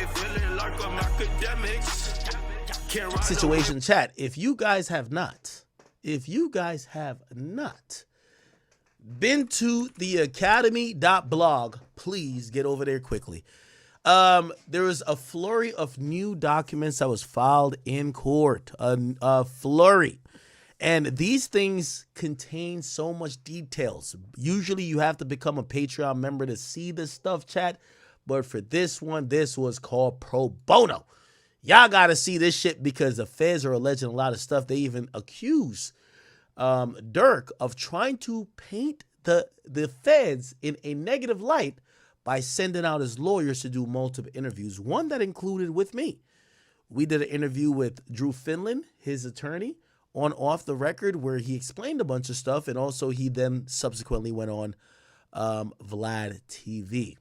feeling like I'm Akademiks. Situation chat. If you guys have not been to the academy.blog, please get over there quickly. There was a flurry of new documents that was filed in court, a flurry. And these things contain so much details. Usually you have to become a Patreon member to see this stuff, chat. But for this one, this was called pro bono. Y'all got to see this shit because the feds are alleging a lot of stuff. They even accuse Durk of trying to paint the feds in a negative light by sending out his lawyers to do multiple interviews, one that included with me. We did an interview with Drew Finland, his attorney, on Off the Record, where he explained a bunch of stuff, and also he then subsequently went on Vlad TV.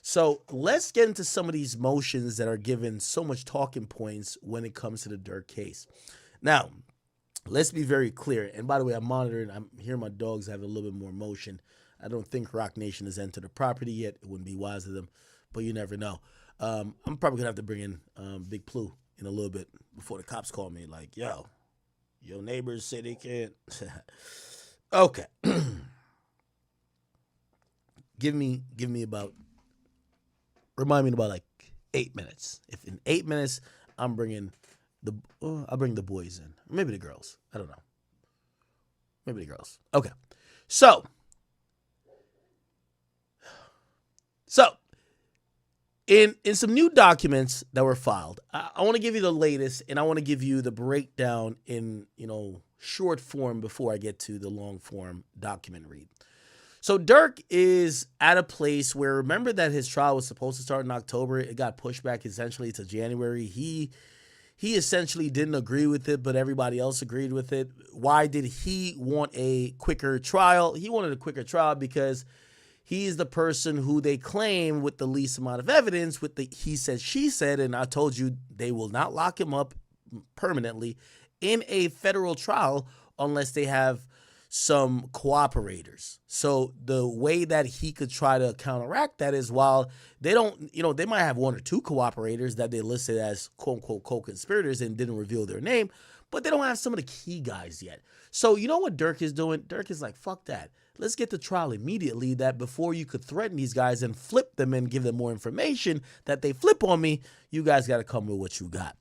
So let's get into some of these motions that are given so much talking points when it comes to the Durk case. Now, let's be very clear. And by the way, I'm monitoring. I'm hearing my dogs have a little bit more motion. I don't think Rock Nation has entered the property yet. It wouldn't be wise of them, but you never know. I'm probably going to have to bring in Big Plu in a little bit before the cops call me like, yo, your neighbors say they can't. Okay. Give me about, remind me in about like 8 minutes. If in 8 minutes, I'll bring the boys in. Or maybe the girls. I don't know. Maybe the girls. Okay. So in some new documents that were filed, I want to give you the latest, and I want to give you the breakdown in, short form before I get to the long form document read. So Durk is at a place where, remember that his trial was supposed to start in October. It got pushed back essentially to January. He essentially didn't agree with it, but everybody else agreed with it. Why did he want a quicker trial? He wanted a quicker trial because he is the person who they claim with the least amount of evidence, with the he said, she said, and I told you they will not lock him up permanently in a federal trial unless they have some cooperators. So the way that he could try to counteract that is, while they don't, they might have one or two cooperators that they listed as quote unquote co-conspirators and didn't reveal their name, but they don't have some of the key guys yet. So you know what Durk is doing? Durk is like, fuck that. Let's get the trial immediately, that before you could threaten these guys and flip them and give them more information that they flip on me, you guys got to come with what you got.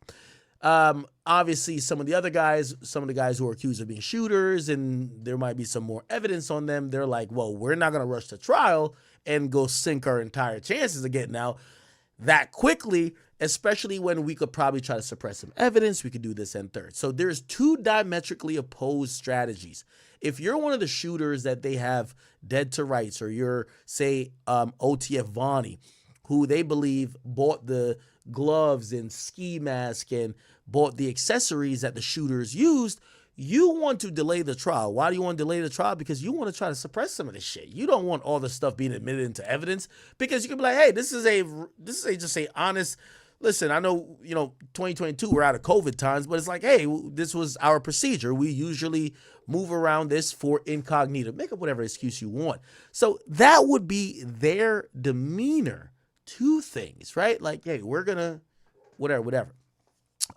Obviously, some of the guys who are accused of being shooters, and there might be some more evidence on them, they're like, well, we're not going to rush the trial and go sink our entire chances of getting out that quickly, especially when we could probably try to suppress some evidence. We could do this and third. So there's two diametrically opposed strategies. If you're one of the shooters that they have dead to rights, or you're, say, OTF Vonnie, who they believe bought the gloves and ski mask and bought the accessories that the shooters used, you want to delay the trial. Why do you want to delay the trial? Because you want to try to suppress some of this shit. You don't want all the stuff being admitted into evidence, because you can be like, hey, this is just a honest, listen, I know, 2022, we're out of COVID times, but it's like, hey, this was our procedure. We usually move around this for incognito. Make up whatever excuse you want. So that would be their demeanor to things, right? Like, hey, we're gonna, whatever.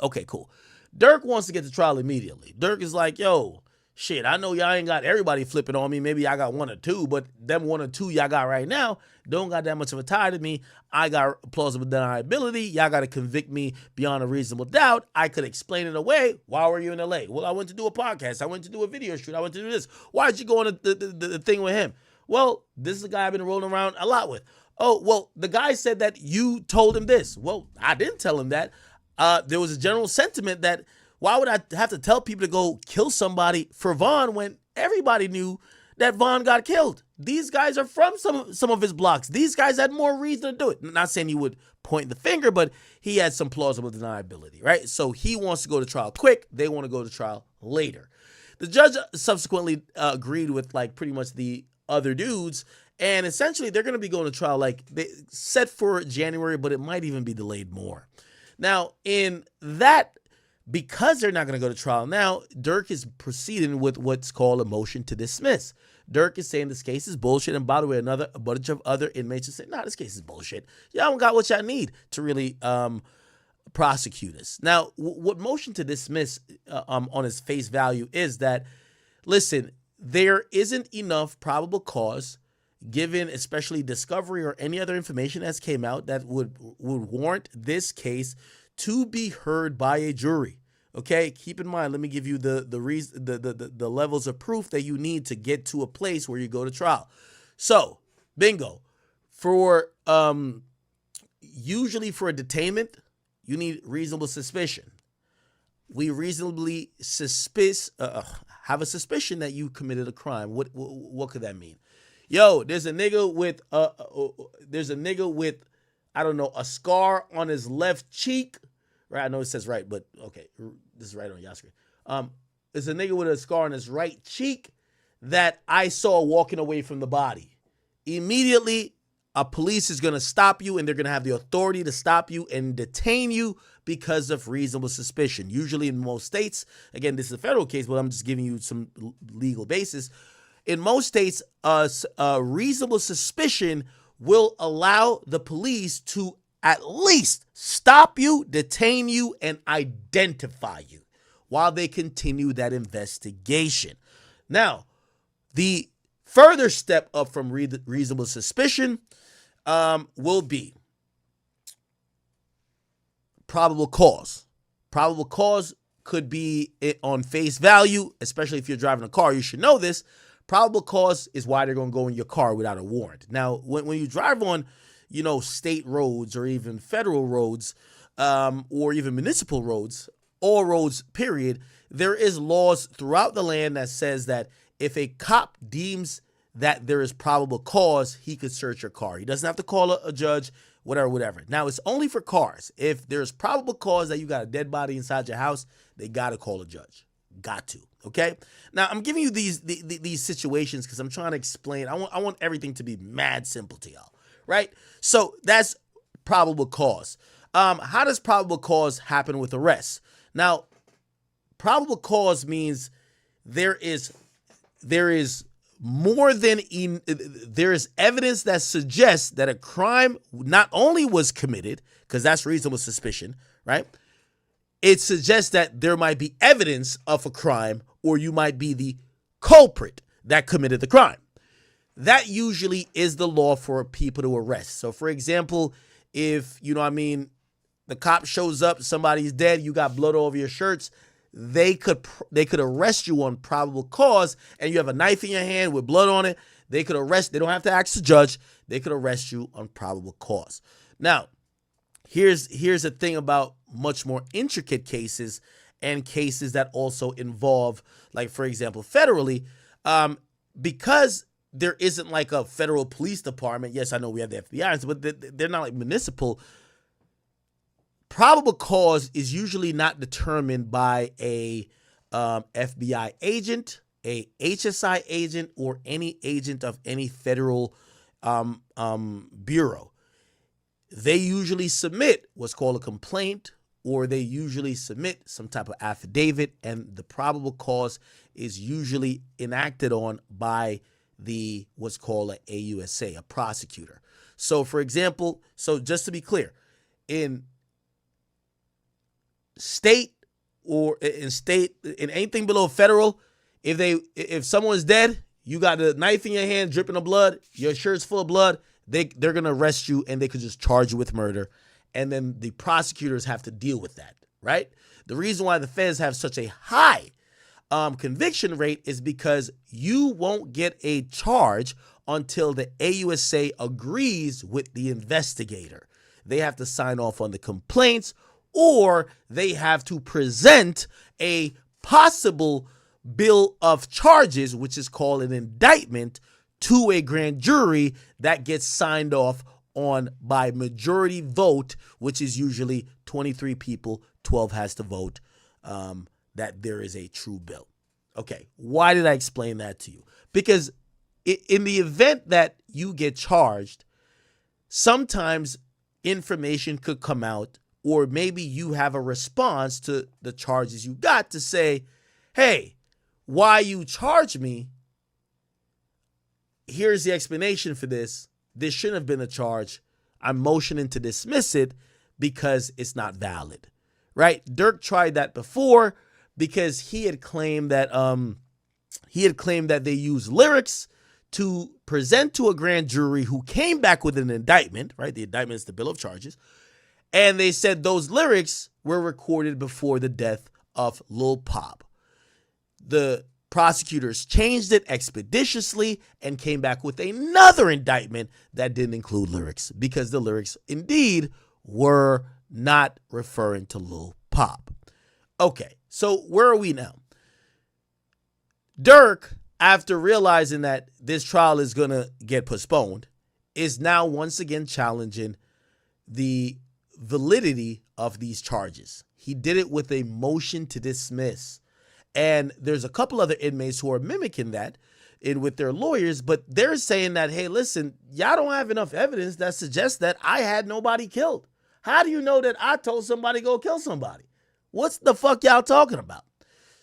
Okay, cool. Durk wants to get the trial immediately. Durk is like, yo, shit, I know y'all ain't got everybody flipping on me. Maybe I got one or two, but them one or two y'all got right now don't got that much of a tie to me. I got plausible deniability. Y'all got to convict me beyond a reasonable doubt. I could explain it away. Why were you in LA? Well, I went to do a podcast. I went to do a video shoot. I went to do this. Why did you go on the thing with him? Well, this is a guy I've been rolling around a lot with. Oh, well, the guy said that you told him this. Well, I didn't tell him that. There was a general sentiment that, why would I have to tell people to go kill somebody for Vaughn when everybody knew that Vaughn got killed? These guys are from some of his blocks. These guys had more reason to do it. Not saying he would point the finger, but he had some plausible deniability, right? So he wants to go to trial quick. They want to go to trial later. The judge subsequently agreed with like pretty much the other dudes, and essentially they're going to be going to trial like they set for January, but it might even be delayed more. Now, in that, because they're not going to go to trial now, Durk is proceeding with what's called a motion to dismiss. Durk is saying this case is bullshit, and by the way, a bunch of other inmates are saying, nah, this case is bullshit. Y'all don't got what y'all need to really prosecute us. Now, what motion to dismiss on its face value is that, listen, there isn't enough probable cause, given especially discovery or any other information that's came out, that would warrant this case to be heard by a jury. Okay, keep in mind, let me give you the levels of proof that you need to get to a place where you go to trial. So, bingo. For usually for a detainment, you need reasonable suspicion. We reasonably have a suspicion that you committed a crime. What could that mean? Yo, there's a nigga with I don't know, a scar on his left cheek. Right, I know it says right, but okay, this is right on your screen. There's a nigga with a scar on his right cheek that I saw walking away from the body. Immediately, a police is going to stop you, and they're going to have the authority to stop you and detain you because of reasonable suspicion. Usually in most states, again, this is a federal case, but I'm just giving you some legal basis. In most states, reasonable suspicion will allow the police to at least stop you, detain you, and identify you while they continue that investigation. Now, the further step up from reasonable suspicion will be probable cause. Probable cause could be on face value, especially if you're driving a car. You should know this. Probable cause is why they're going to go in your car without a warrant. Now, when you drive on, state roads or even federal roads, or even municipal roads, all roads, period, there is laws throughout the land that says that if a cop deems that there is probable cause, he could search your car. He doesn't have to call a judge, whatever. Now, it's only for cars. If there's probable cause that you got a dead body inside your house, they got to call a judge. Got to. Okay. Now, I'm giving you these situations because I'm trying to explain. I want everything to be mad simple to y'all. Right? So that's probable cause. How does probable cause happen with arrests? Now, probable cause means there is more than there is evidence that suggests that a crime not only was committed, because that's reasonable suspicion, right? It suggests that there might be evidence of a crime, or you might be the culprit that committed the crime. That usually is the law for people to arrest. So, for example, if, the cop shows up, somebody's dead, you got blood all over your shirts, they could arrest you on probable cause, and you have a knife in your hand with blood on it. They don't have to ask the judge. They could arrest you on probable cause. Now, here's the thing about much more intricate cases and cases that also involve, like, for example, federally, because there isn't like a federal police department. Yes, I know we have the FBI, but they're not like municipal. Probable cause is usually not determined by a FBI agent, a HSI agent, or any agent of any federal bureau. They usually submit what's called a complaint, or they usually submit some type of affidavit, and the probable cause is usually enacted on by what's called a AUSA, a prosecutor. So, for example, just to be clear, in anything below federal, if someone's dead, you got a knife in your hand, dripping of blood, your shirt's full of blood, they're gonna arrest you, and they could just charge you with murder, and then the prosecutors have to deal with that, right? The reason why the feds have such a high conviction rate is because you won't get a charge until the AUSA agrees with the investigator. They have to sign off on the complaints, or they have to present a possible bill of charges, which is called an indictment, to a grand jury that gets signed off on by majority vote, which is usually 23 people, 12 has to vote that there is a true bill. Okay, why did I explain that to you? Because in the event that you get charged, sometimes information could come out, or maybe you have a response to the charges you got to say, hey, why you charge me? here's the explanation for this. This shouldn't have been a charge. I'm motioning to dismiss it because it's not valid, right? Durk tried that before because he had claimed that they used lyrics to present to a grand jury who came back with an indictment, right? The indictment is the bill of charges. And they said those lyrics were recorded before the death of Lil Pop. The prosecutors changed it expeditiously and came back with another indictment that didn't include lyrics because the lyrics indeed were not referring to Lil Pop. Okay, so where are we now? Durk, after realizing that this trial is going to get postponed, is now once again challenging the validity of these charges. He did it with a motion to dismiss. And there's a couple other inmates who are mimicking that with their lawyers, but they're saying that, hey, listen, y'all don't have enough evidence that suggests that I had nobody killed. How do you know that I told somebody to go kill somebody? What's the fuck y'all talking about?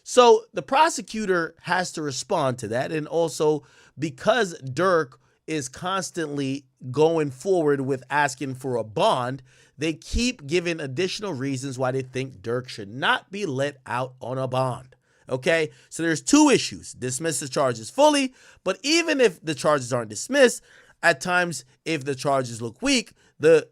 So the prosecutor has to respond to that. And also because Durk is constantly going forward with asking for a bond, they keep giving additional reasons why they think Durk should not be let out on a bond. Okay, so there's two issues. Dismiss the charges fully, but even if the charges aren't dismissed, at times, if the charges look weak, the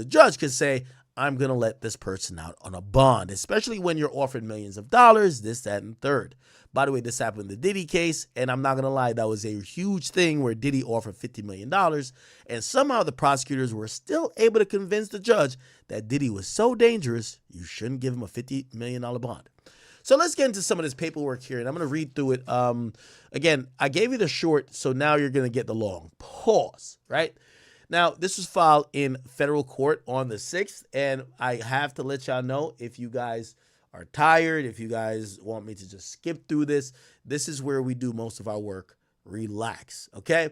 judge could say, I'm going to let this person out on a bond, especially when you're offered millions of dollars, this, that, and third. By the way, this happened in the Diddy case, and I'm not going to lie, that was a huge thing where Diddy offered $50 million, and somehow the prosecutors were still able to convince the judge that Diddy was so dangerous, you shouldn't give him a $50 million bond. So let's get into some of this paperwork here, and I'm going to read through it. Again, I gave you the short, so now you're going to get the long. Pause, right? Now, this was filed in federal court on the 6th, and I have to let y'all know, if you guys are tired, if you guys want me to just skip through this, this is where we do most of our work. Relax, okay?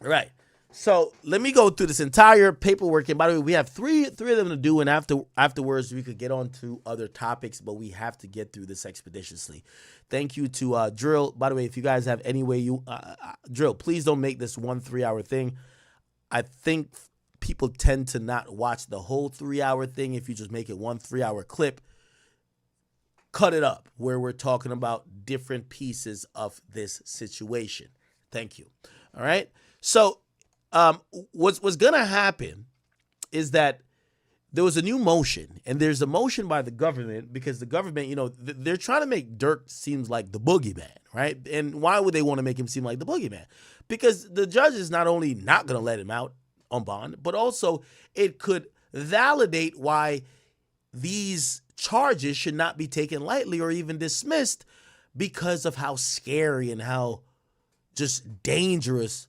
All right. So let me go through this entire paperwork. And by the way, we have three of them to do, and afterwards we could get on to other topics, but we have to get through this expeditiously. Thank you to Drill. By the way, if you guys have any way you Drill, please don't make this 1 3-hour thing. I think people tend to not watch the whole 3-hour thing. If you just make it 1 3-hour clip, cut it up where we're talking about different pieces of this situation. Thank you. All right. So what's going to happen is that there was a new motion, and there's a motion by the government because the government, you know, they're trying to make Durk seems like the boogeyman, right? And why would they want to make him seem like the boogeyman? Because the judge is not only not going to let him out on bond, but also it could validate why these charges should not be taken lightly or even dismissed because of how scary and how just dangerous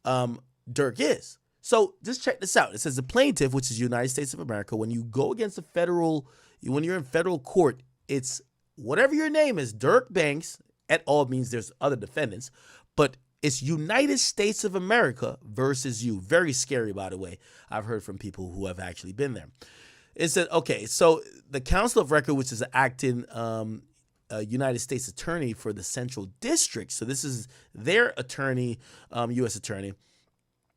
Durk is. So just check this out. It says the plaintiff, which is the United States of America, when you go against when you're in federal court, it's whatever your name is, Durk Banks, at all means there's other defendants, but it's United States of America versus you. Very scary, by the way. I've heard from people who have actually been there. It said, okay, so the Counsel of Record, which is an acting United States attorney for the Central District. So this is their attorney, U.S. attorney,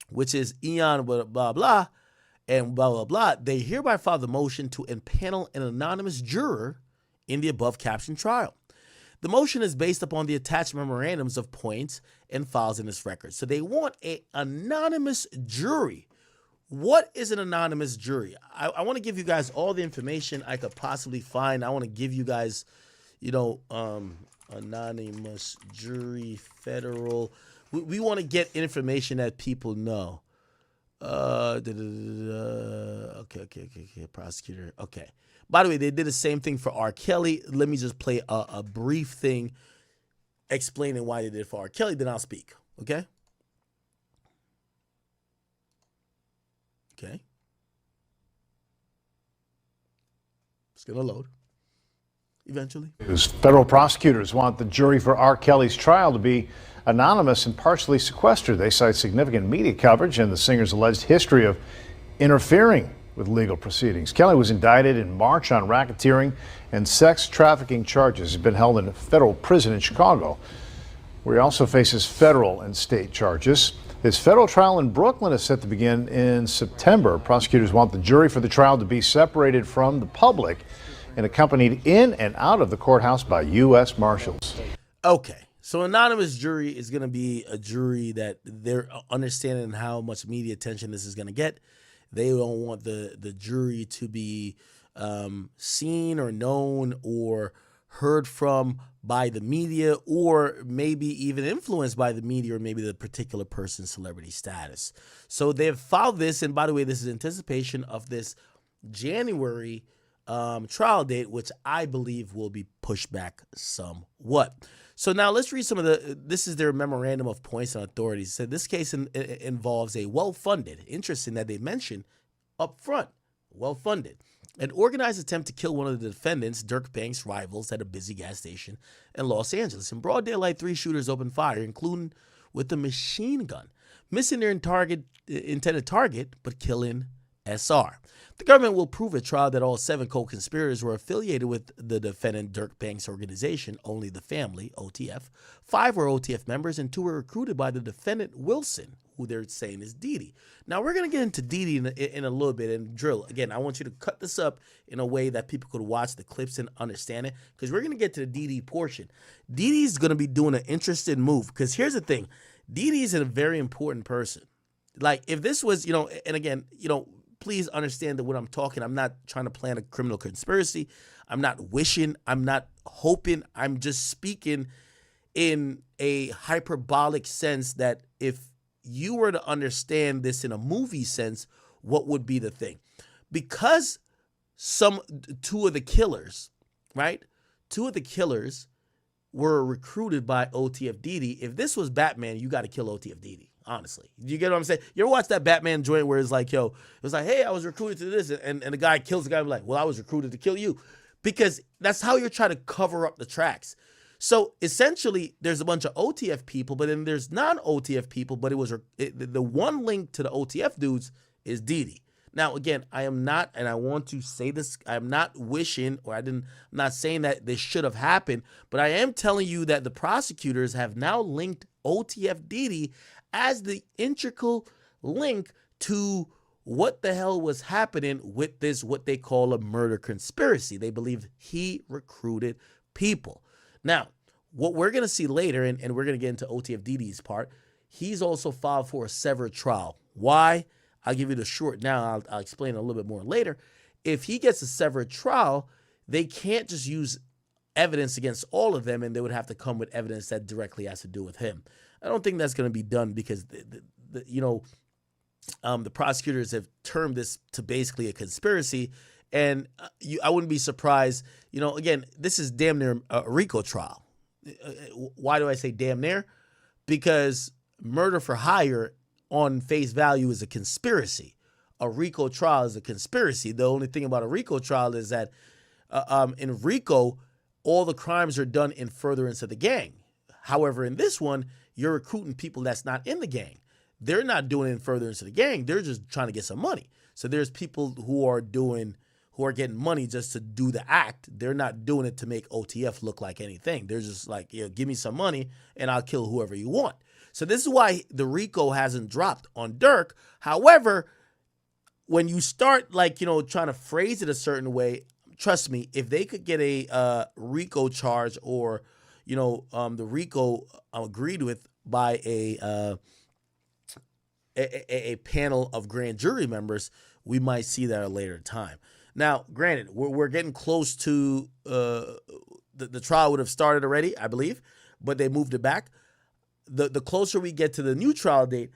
which is Ian blah, blah, blah, and blah, blah, blah. They hereby file the motion to impanel an anonymous juror in the above captioned trial. The motion is based upon the attached memorandums of points and files in this record. So they want an anonymous jury. What is an anonymous jury? I want to give you guys all the information I could possibly find. I want to give you guys, anonymous jury, federal. We want to get information that people know. Okay, prosecutor. Okay. By the way, they did the same thing for R. Kelly. Let me just play a brief thing explaining why they did it for R. Kelly, then I'll speak. Okay? Okay. It's going to load eventually. Federal prosecutors want the jury for R. Kelly's trial to be anonymous and partially sequestered. They cite significant media coverage and the singer's alleged history of interfering with legal proceedings. Kelly was indicted in March on racketeering and sex trafficking charges. He's been held in a federal prison in Chicago. where he also faces federal and state charges. His federal trial in Brooklyn is set to begin in September. Prosecutors want the jury for the trial to be separated from the public and accompanied in and out of the courthouse by U.S. Marshals. Okay, so anonymous jury is going to be a jury that they're understanding how much media attention this is going to get. They don't want the jury to be seen or known or heard from by the media, or maybe even influenced by the media, or maybe the particular person's celebrity status. So they've filed this, and by the way, this is anticipation of this January trial date, which I believe will be pushed back somewhat. So now let's read some of this is their memorandum of points and authorities. So this case involves a well-funded, interesting that they mention up front, well-funded, an organized attempt to kill one of the defendants, Durk Bank's rivals, at a busy gas station in Los Angeles. In broad daylight, 3 shooters opened fire, including with a machine gun, missing their intended target, but killing SR. The government will prove at trial that all 7 co-conspirators were affiliated with the defendant Durk Bank's organization, Only the Family, OTF. 5 were OTF members, and 2 were recruited by the defendant Wilson, who they're saying is Didi. Now, we're going to get into Didi in a little bit and drill. Again, I want you to cut this up in a way that people could watch the clips and understand it, because we're going to get to the Didi portion. Didi's going to be doing an interesting move, because here's the thing. Didi is a very important person. Like, if this was, and again, please understand that when I'm talking, I'm not trying to plan a criminal conspiracy. I'm not wishing. I'm not hoping. I'm just speaking in a hyperbolic sense that if you were to understand this in a movie sense, what would be the thing? Because 2 of the killers, right? 2 of the killers were recruited by OTF Didi. If this was Batman, you got to kill OTF Didi. Honestly, you get what I'm saying? You ever watch that Batman joint where it's like, it was like, hey, I was recruited to this, and the guy kills the guy, like, well, I was recruited to kill you, because that's how you're trying to cover up the tracks. So essentially, there's a bunch of OTF people, but then there's non-OTF people, but the one link to the OTF dudes is Didi. Now, again, I am not, and I want to say this, I'm not wishing, or I'm not saying that this should have happened, but I am telling you that the prosecutors have now linked OTF Didi as the integral link to what the hell was happening with this, what they call a murder conspiracy. They believe he recruited people. Now, what we're going to see later, and we're going to get into OTF Didi's part, he's also filed for a severed trial. Why? I'll give you the short now. I'll explain a little bit more later. If he gets a severed trial, they can't just use evidence against all of them, and they would have to come with evidence that directly has to do with him. I don't think that's going to be done, because the prosecutors have termed this to basically a conspiracy, and I wouldn't be surprised. Again, this is damn near a RICO trial. Why do I say damn near? Because murder for hire on face value is a conspiracy. A RICO trial is a conspiracy. The only thing about a RICO trial is that in RICO, all the crimes are done in furtherance of the gang. However, in this one, you're recruiting people that's not in the gang. They're not doing it in furtherance of the gang. They're just trying to get some money. So there's people who are getting money just to do the act. They're not doing it to make OTF look like anything. They're just like, give me some money and I'll kill whoever you want. So this is why the RICO hasn't dropped on Durk. However, when you start trying to phrase it a certain way, trust me, if they could get a RICO charge, or the RICO agreed with by a panel of grand jury members, we might see that at a later time. Now, granted, we're getting close to the trial would have started already, I believe, but they moved it back. The closer we get to the new trial date,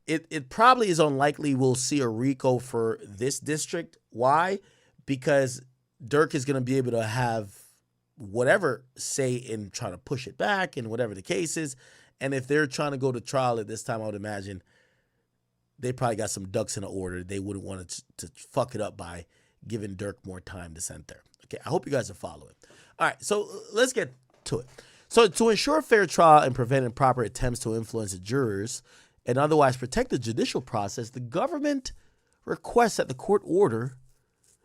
it probably is unlikely we'll see a RICO for this district. Why? Because Durk is going to be able to have whatever say in trying to push it back and whatever the case is. And if they're trying to go to trial at this time, I would imagine they probably got some ducks in the order. They wouldn't want to fuck it up by giving Durk more time to send there. Okay, I hope you guys are following. All right, so let's get to it. So to ensure fair trial and prevent improper attempts to influence the jurors and otherwise protect the judicial process, the government requests that the court order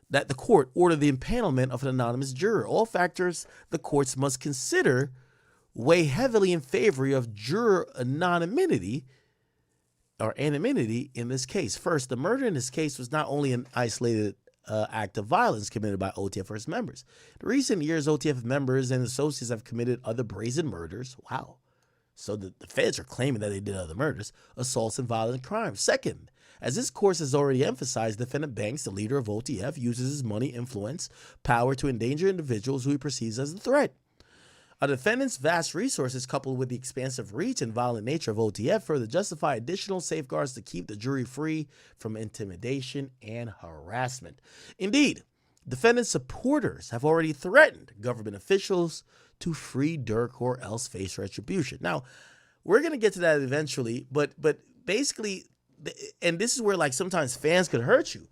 the empanelment of an anonymous juror. All factors the courts must consider weigh heavily in favor of juror anonymity or anonymity in this case. First, the murder in this case was not only an isolated act of violence committed by OTFers members. In recent years, OTF members and associates have committed other brazen murders. Wow. So the feds are claiming that they did other murders, assaults, and violent crimes. Second, as this course has already emphasized, defendant Banks, the leader of OTF, uses his money, influence, power to endanger individuals who he perceives as a threat. A defendant's vast resources, coupled with the expansive reach and violent nature of OTF, further justify additional safeguards to keep the jury free from intimidation and harassment. Indeed, defendant supporters have already threatened government officials to free Durk or else face retribution. Now, we're going to get to that eventually, but basically, and this is where like sometimes fans could hurt you.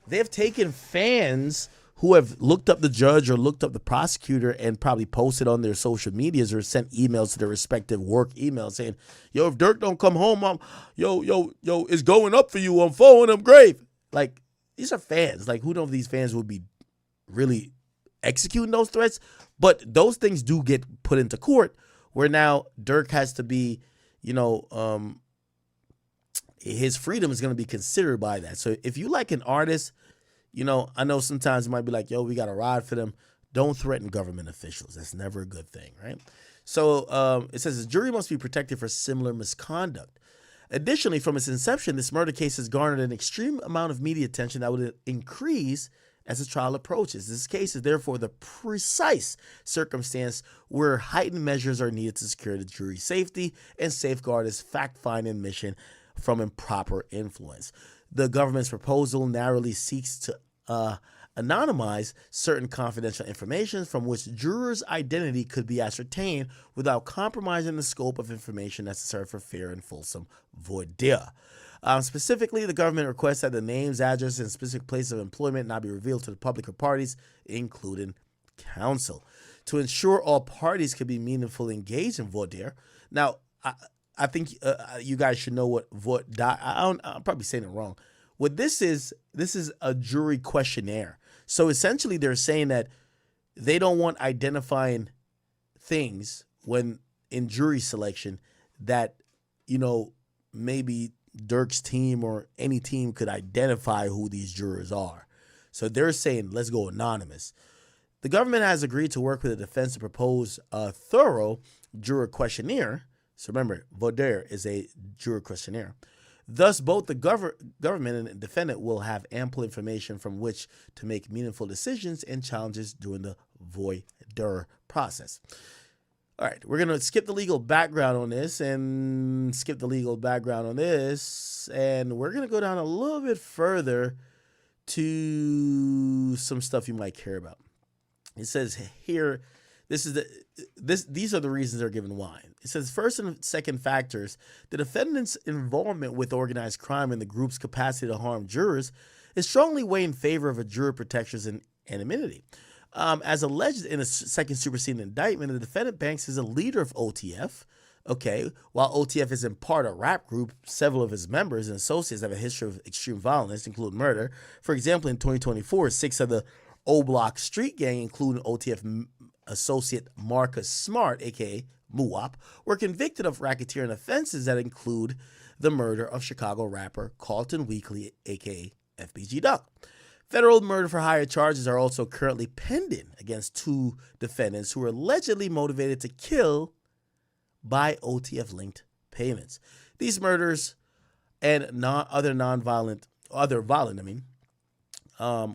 They've taken fans who have looked up the judge or looked up the prosecutor and probably posted on their social medias or sent emails to their respective work emails saying, yo, if Durk don't come home, yo, it's going up for you. I'm following him grave. Like, these are fans. Like, who knows if these fans would be really executing those threats? But those things do get put into court where now Durk has to be, his freedom is going to be considered by that. So if you like an artist, I know sometimes it might be like, yo, we got to ride for them. Don't threaten government officials. That's never a good thing, right? So it says the jury must be protected for similar misconduct. Additionally, from its inception, this murder case has garnered an extreme amount of media attention that would increase as the trial approaches. This case is therefore the precise circumstance where heightened measures are needed to secure the jury's safety and safeguard its fact-finding mission from improper influence. The government's proposal narrowly seeks to anonymize certain confidential information from which jurors' identity could be ascertained without compromising the scope of information necessary for fair and fulsome voir dire. Specifically, the government requests that the names, address, and specific places of employment not be revealed to the public or parties, including counsel, to ensure all parties can be meaningfully engaged in voir dire. Now, I think you guys should know what voir dire. I'm probably saying it wrong. What this is a jury questionnaire. So essentially, they're saying that they don't want identifying things when in jury selection that maybe Durk's team or any team could identify who these jurors are. So they're saying, let's go anonymous. The government has agreed to work with the defense to propose a thorough juror questionnaire. So remember, voir dire is a juror questionnaire. Thus, both the government and the defendant will have ample information from which to make meaningful decisions and challenges during the voir dire process. All right, we're going to skip the legal background on this and we're going to go down a little bit further to some stuff you might care about. It says here, these are the reasons they're given why. It says first and second factors, the defendant's involvement with organized crime and the group's capacity to harm jurors is strongly weighed in favor of a juror protections and anonymity. As alleged in a second superseding indictment, the defendant Banks is a leader of OTF. Okay, while OTF is in part a rap group, several of his members and associates have a history of extreme violence, including murder. For example, in 2024, 6 of the O-Block street gang, including OTF associate Marcus Smart, aka Muwop, were convicted of racketeering offenses that include the murder of Chicago rapper Carlton Weekly, aka FBG Duck. Federal murder for hire charges are also currently pending against 2 defendants who were allegedly motivated to kill by OTF-linked payments. These murders and other violent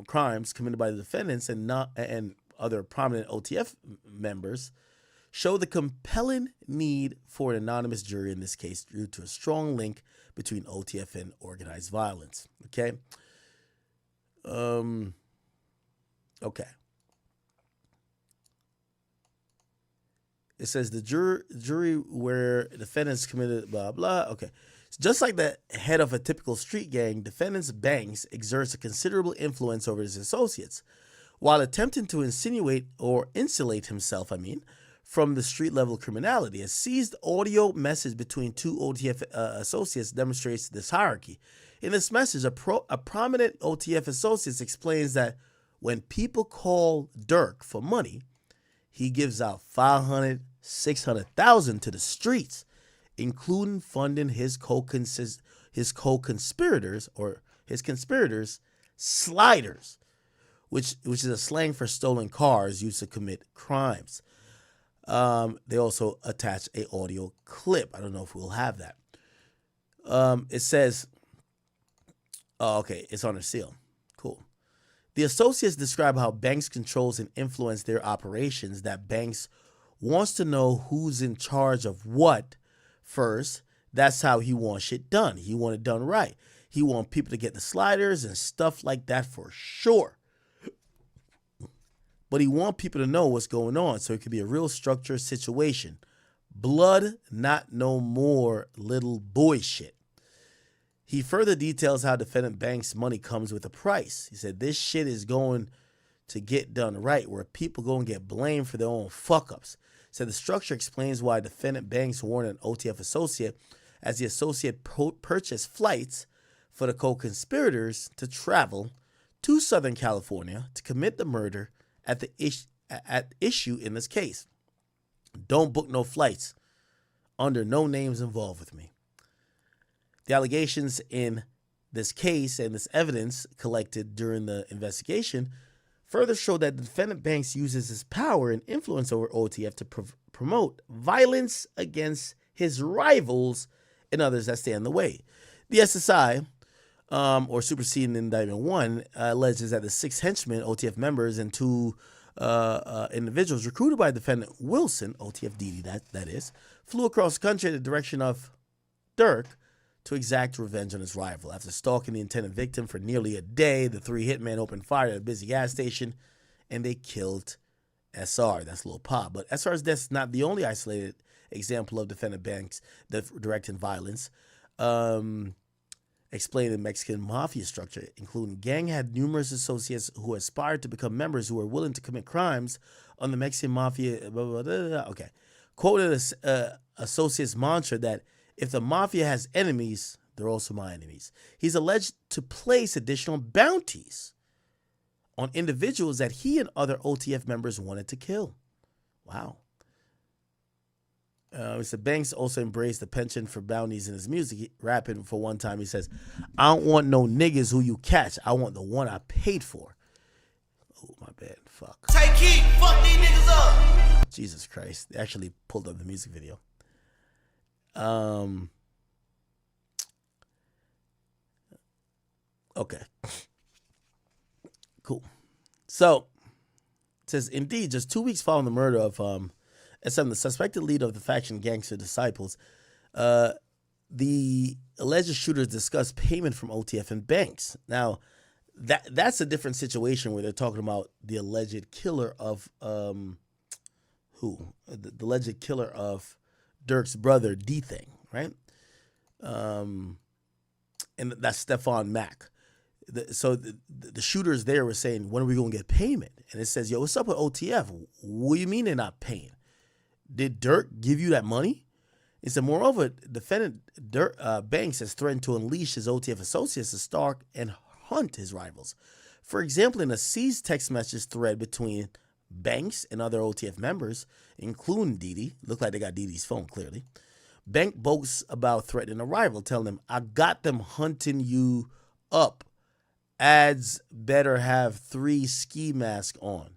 crimes committed by the defendants and other prominent OTF members show the compelling need for an anonymous jury in this case due to a strong link between OTF and organized violence. Okay. Okay. It says the jury where defendants committed blah, blah. Okay. Just like the head of a typical street gang, defendants Banks exerts a considerable influence over his associates. While attempting to insulate himself, from the street-level criminality. A seized audio message between 2 OTF associates demonstrates this hierarchy. In this message, a prominent OTF associate explains that when people call Durk for money, he gives out $500 $600,000 to the streets, including funding his co-conspirators sliders, which is a slang for stolen cars used to commit crimes. They also attach a audio clip. I don't know if we'll have that. It says, oh, okay, it's on a seal. Cool. The associates describe how Banks controls and influences their operations, that Banks wants to know who's in charge of what first. That's how he wants shit done. He want it done right. He want people to get the sliders and stuff like that for sure. But he want people to know what's going on, so it could be a real structured situation. Blood, not no more little boy shit. He further details how defendant Banks' money comes with a price. He said, this shit is going to get done right, where people go and get blamed for their own fuck-ups. He said the structure explains why defendant Banks warned an OTF associate as the associate purchased flights for the co-conspirators to travel to Southern California to commit the murder at issue in this case. Don't book no flights under no names involved with me. The allegations in this case and this evidence collected during the investigation further show that the defendant Banks uses his power and influence over OTF to promote violence against his rivals and others that stand in the way. The SSI, or Superseding Indictment 1, alleges that the 6 henchmen, OTF members, and 2 individuals recruited by defendant Wilson, OTF Didi that is, flew across the country in the direction of Durk to exact revenge on his rival. After stalking the intended victim for nearly a day, the 3 hitmen opened fire at a busy gas station, and they killed SR. That's Lil Pop. But SR's death is not the only isolated example of defendant Banks directing violence. Explained the Mexican mafia structure, including gang had numerous associates who aspired to become members who were willing to commit crimes on the Mexican mafia. Blah, blah, blah, blah. Okay. Quoted as associates mantra that if the mafia has enemies, they're also my enemies. He's alleged to place additional bounties on individuals that he and other OTF members wanted to kill. Wow. Mr. Banks also embraced the penchant for bounties in his music. Rapping for one time, he says, I don't want no niggas who you catch. I want the one I paid for. Oh, my bad. Fuck. Take heat. Fuck these niggas up. Jesus Christ. They actually pulled up the music video. Okay. Cool. So, it says, indeed, just 2 weeks following the murder of SM, the suspected leader of the faction Gangster Disciples, the alleged shooters discussed payment from OTF and Banks. Now, that's a different situation where they're talking about the alleged killer of the alleged killer of Durk's brother D-Thing, right? And that's Stefan Mack. So the shooters there were saying, when are we going to get payment? And it says, yo, what's up with OTF? What do you mean they're not paying? Did Durk give you that money? It said, moreover, defendant Banks has threatened to unleash his OTF associates to stalk and hunt his rivals. For example, in a seized text message thread between Banks and other OTF members, including Didi, looked like they got Didi's phone clearly, Banks boasts about threatening a rival, telling him, I got them hunting you up. Ads better have 3 ski masks on.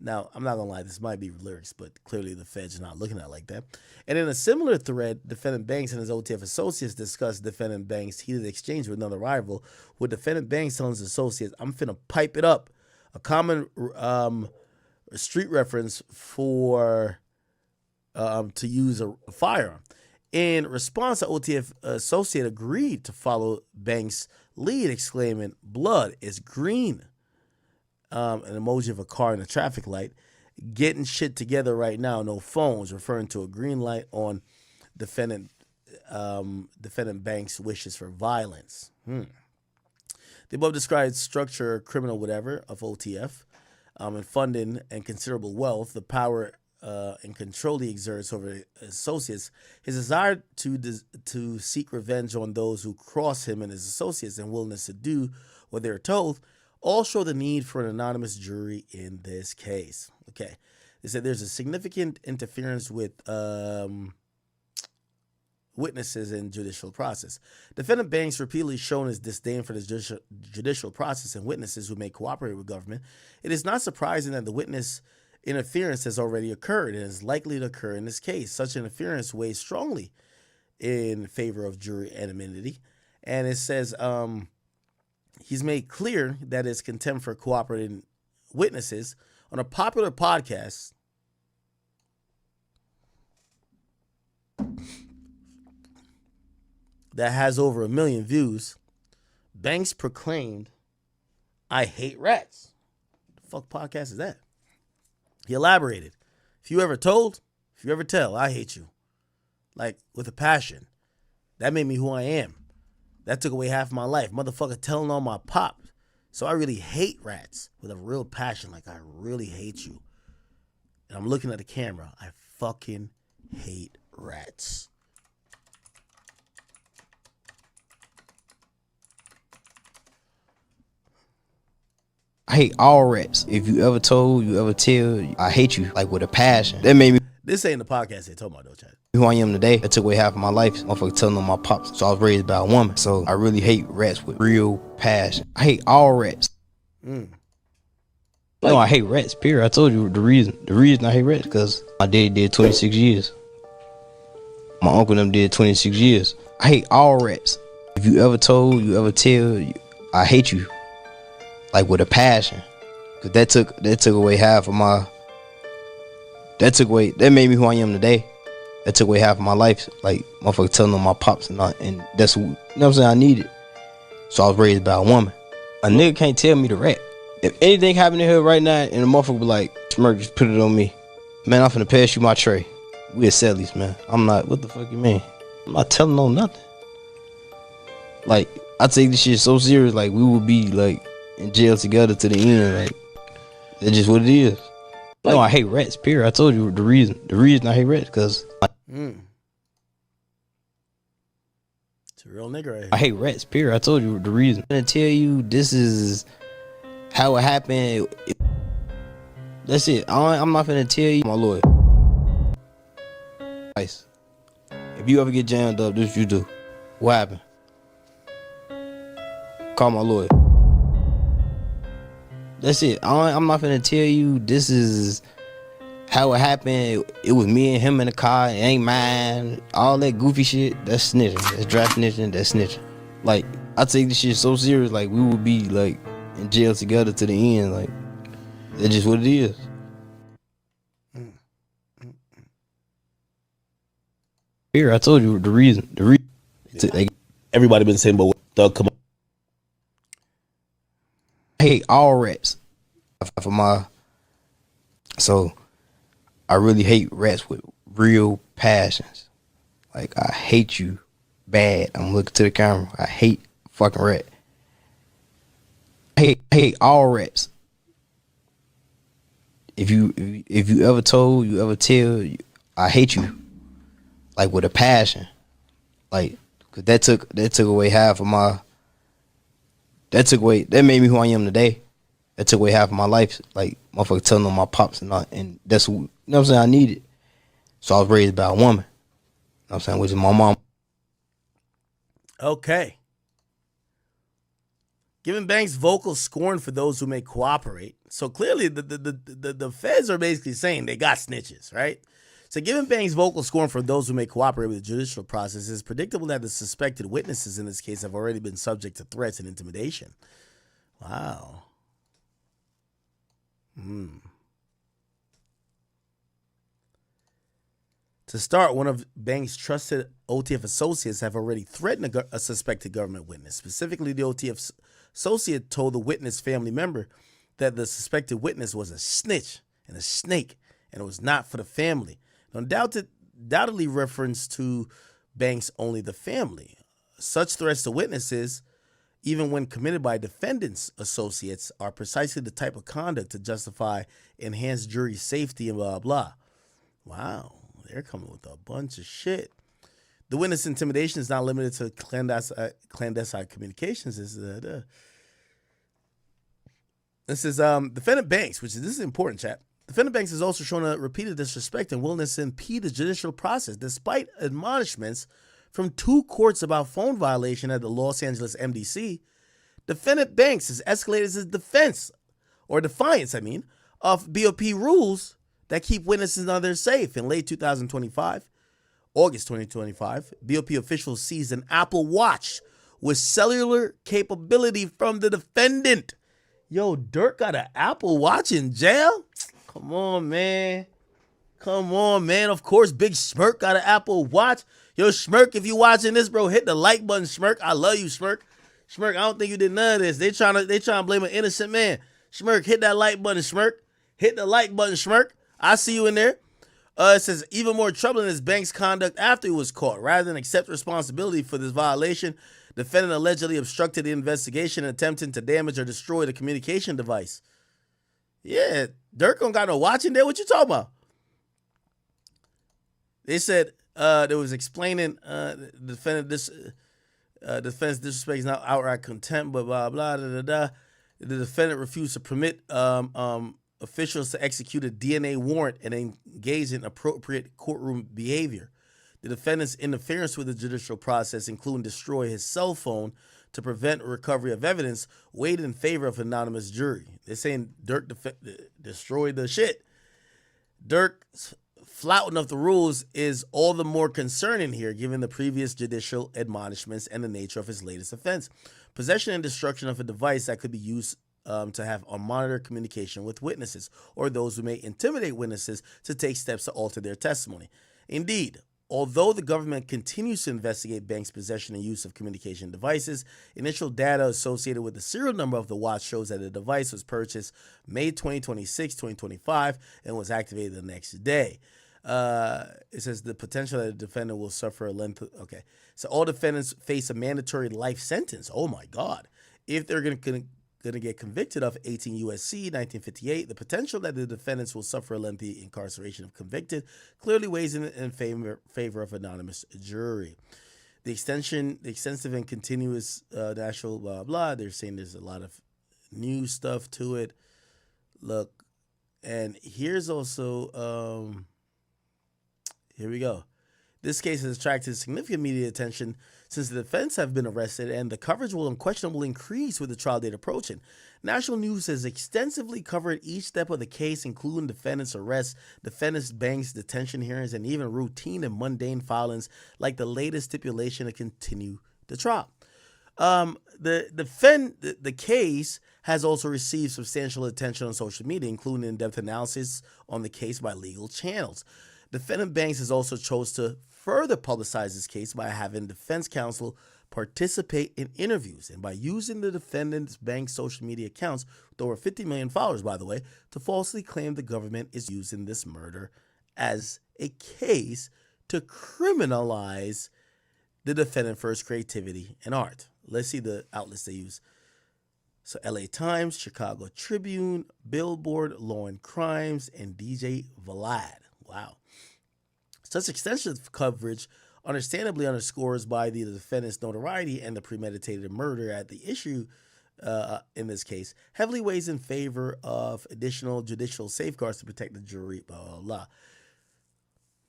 Now, I'm not going to lie, this might be lyrics, but clearly the feds are not looking at it like that. And in a similar thread, defendant Banks and his OTF associates discussed defendant Banks' heated exchange with another rival, with defendant Banks telling his associates, I'm finna pipe it up. A common street reference for to use a firearm. In response, the OTF associate agreed to follow Banks' lead, exclaiming, blood is green. An emoji of a car and a traffic light. Getting shit together right now, no phones, referring to a green light on defendant Banks' wishes for violence. The above described structure, criminal whatever, of OTF, and funding and considerable wealth, the power and control he exerts over associates, his desire to seek revenge on those who cross him and his associates, and willingness to do what they're told, all show the need for an anonymous jury in this case. Okay, They said there's a significant interference with witnesses in judicial process. Defendant Banks repeatedly shown his disdain for the judicial process and witnesses who may cooperate with government. It is not surprising that the witness interference has already occurred and is likely to occur in this case. Such interference weighs strongly in favor of jury anonymity. And it says he's made clear that his contempt for cooperating witnesses on a popular podcast that has over 1 million views. Banks proclaimed, "I hate rats." The fuck podcast is that? He elaborated, if you ever tell, I hate you. Like, with a passion. That made me who I am. That took away half of my life. Motherfucker telling on my pop. So I really hate rats with a real passion. Like, I really hate you. And I'm looking at the camera. I fucking hate rats. I hate all rats. If you ever told, you ever tell, I hate you, like with a passion. That made me This ain't the podcast they talking about though, Chad. who I am today. That took away half of my life. Motherfucker telling on my pops. So I was raised by a woman. So I really hate rats with real passion. I hate all rats. No, I hate rats, period. I told you the reason. The reason I hate rats because my daddy did 26 years. My uncle and them did 26 years. I hate all rats. If you ever told, you ever tell, I hate you, like with a passion. Cause that took away half of my. That made me who I am today. That took away half of my life. Like motherfucker telling on my pops and that's you know what I'm saying. I need it. So I was raised by a woman. A nigga can't tell me to rap. If anything happened in here right now and the motherfucker be like, Smirk, just put it on me. Man, I'm finna pass you my tray. We at Sally's, man. I'm not, what the fuck you mean? I'm not telling no nothing. Like, I take this shit so serious, like we will be like in jail together to the end. Like, that's just what it is. No, I hate rats, period. I told you the reason. The reason I hate rats, because It's a real nigga right here. I hate rats, period. I told you the reason. I'm gonna tell you this is how it happened. That's it. I'm not gonna tell you my lawyer. Nice. If you ever get jammed up, this what you do. What happened? Call my lawyer. That's it. I'm not gonna tell you this is how it happened. It was me and him in the car. It ain't mine. All that goofy shit. That's snitching. That's draft snitching. That's snitching. Like, I take this shit so serious. Like, we would be like in jail together to the end. Like, that's just what it is. Here, I told you the reason. Everybody been saying, but Doug, come on. I hate all rats. So I really hate rats with real passions. Like, I hate you bad. I'm looking to the camera. I hate fucking rat. I hate all rats. If you ever told, you ever tell, I hate you, like with a passion. Like, cause that took away half of my. That made me who I am today. That took away half of my life. Like, motherfucker telling on my pops and that's you know what I'm saying. I need it. So I was raised by a woman. You know what I'm saying, which is my mom. Okay. Giving Banks vocal scorn for those who may cooperate. So clearly the feds are basically saying they got snitches, right? So giving Banks vocal scorn for those who may cooperate with the judicial process is predictable that the suspected witnesses in this case have already been subject to threats and intimidation. Wow. To start, one of Banks' trusted OTF associates have already threatened a suspected government witness. Specifically, the OTF associate told the witness family member that the suspected witness was a snitch and a snake, and it was not for the family. Undoubtedly reference to Banks only the family. Such threats to witnesses, even when committed by defendants' associates, are precisely the type of conduct to justify enhanced jury safety and blah, blah. Wow, they're coming with a bunch of shit. The witness intimidation is not limited to clandestine communications. This is defendant Banks, this is important, chat. Defendant Banks has also shown a repeated disrespect and willingness to impede the judicial process, despite admonishments from 2 courts about phone violation at the Los Angeles MDC. Defendant Banks has escalated his defiance, of BOP rules that keep witnesses on their safe. In late 2025, August 2025, BOP officials seized an Apple Watch with cellular capability from the defendant. Yo, Durk got an Apple Watch in jail? Come on, man. Of course, Big Schmirk got an Apple Watch. Yo, Schmirk, if you watching this, bro, hit the like button, Schmirk. I love you, Schmirk. Schmirk, I don't think you did none of this. They trying to blame an innocent man. Schmirk, hit that like button, Schmirk. Hit the like button, Schmirk. I see you in there. It says, even more troubling is Banks' conduct after he was caught. Rather than accept responsibility for this violation, defendant allegedly obstructed the investigation, attempting to damage or destroy the communication device. Yeah, Durk don't got no watch in there. What you talking about? They said they was explaining the defendant defense disrespect is not outright contempt, but blah blah da da da. The defendant refused to permit officials to execute a DNA warrant and engage in appropriate courtroom behavior. The defendant's interference with the judicial process, including destroy his cell phone to prevent recovery of evidence, weighed in favor of anonymous jury. They're saying Durk destroyed the shit. Durk's flouting of the rules is all the more concerning here, given the previous judicial admonishments and the nature of his latest offense. Possession and destruction of a device that could be used to have unmonitored communication with witnesses or those who may intimidate witnesses to take steps to alter their testimony. Indeed, although the government continues to investigate Banks' possession and use of communication devices, initial data associated with the serial number of the watch shows that the device was purchased May 2026, 2025, and was activated the next day. It says the potential that the defendant will suffer a length. Okay, so all defendants face a mandatory life sentence. Oh my God! If they're going to get convicted of 18 U.S.C. 1958, the potential that the defendants will suffer a lengthy incarceration if convicted clearly weighs in favor of anonymous jury. The extensive and continuous national blah blah. They're saying there's a lot of new stuff to it. Look, and here's also. Here we go. This case has attracted significant media attention since the defense have been arrested, and the coverage will unquestionably increase with the trial date approaching. National news has extensively covered each step of the case, including defendants' arrests, defendants' Banks' detention hearings, and even routine and mundane filings like the latest stipulation to continue the trial. The case has also received substantial attention on social media, including in-depth analysis on the case by legal channels. Defendant Banks has also chose to further publicize his case by having defense counsel participate in interviews and by using the defendant's Banks social media accounts with over 50 million followers, by the way, to falsely claim the government is using this murder as a case to criminalize the defendant for his creativity and art. Let's see the outlets they use. So LA Times, Chicago Tribune, Billboard, Law and Crimes, and DJ Vlad. Wow. Such extensive coverage understandably underscores by the defendant's notoriety and the premeditated murder at the issue in this case heavily weighs in favor of additional judicial safeguards to protect the jury, blah, blah,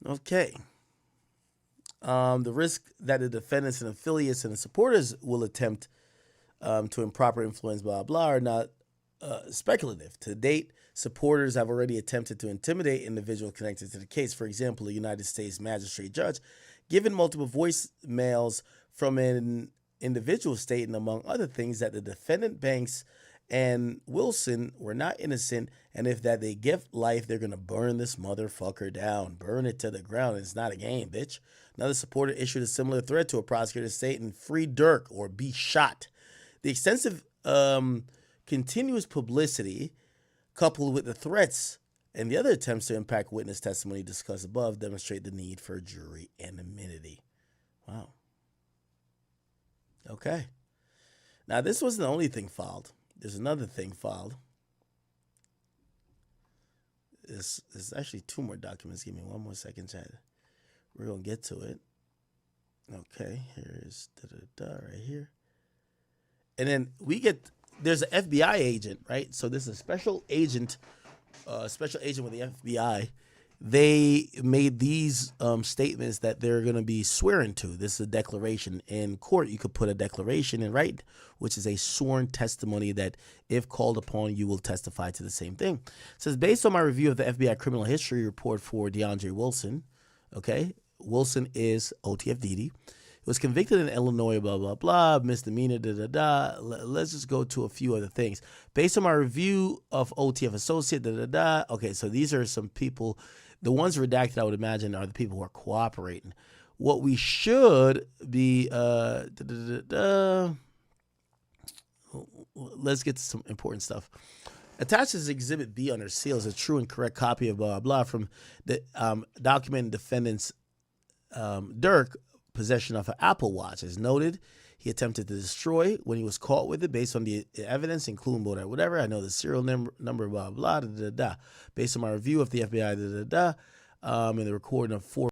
blah. Okay. The risk that the defendants and affiliates and the supporters will attempt to improper influence, blah, blah, are not speculative. To date, supporters have already attempted to intimidate individuals connected to the case. For example, a United States magistrate judge, given multiple voicemails from an individual stating, among other things, that the defendant Banks and Wilson were not innocent, and if that they give life, they're going to burn this motherfucker down. Burn it to the ground. It's not a game, bitch. Another supporter issued a similar threat to a prosecutor stating, free Durk or be shot. The extensive continuous publicity coupled with the threats and the other attempts to impact witness testimony discussed above demonstrate the need for jury anonymity. Wow. Okay. Now, this wasn't the only thing filed. There's another thing filed. There's actually 2 more documents. Give me 1 more second, Chad. We're going to get to it. Okay. Here's right here. And then there's an FBI agent, right? So this is a special agent special agent with the FBI, they made these statements that they're going to be swearing to. This is a declaration. In court, you could put a declaration in, right, which is a sworn testimony that, if called upon, you will testify to the same thing. It says, based on my review of the FBI criminal history report for DeAndre Wilson, okay, Wilson is OTF Didi, was convicted in Illinois, blah, blah, blah, misdemeanor, da-da-da. Let's just go to a few other things. Based on my review of OTF associate, da-da-da. Okay, so these are some people. The ones redacted, I would imagine, are the people who are cooperating. What we should be, let's get to some important stuff. Attached is Exhibit B under seal is a true and correct copy of blah, blah, from the documented defendant's Durk possession of an Apple Watch. As noted, he attempted to destroy when he was caught with it based on the evidence, including whatever. I know the serial number, blah, blah, da, da, da. Based on my review of the FBI, da, da, da, and the recording of 4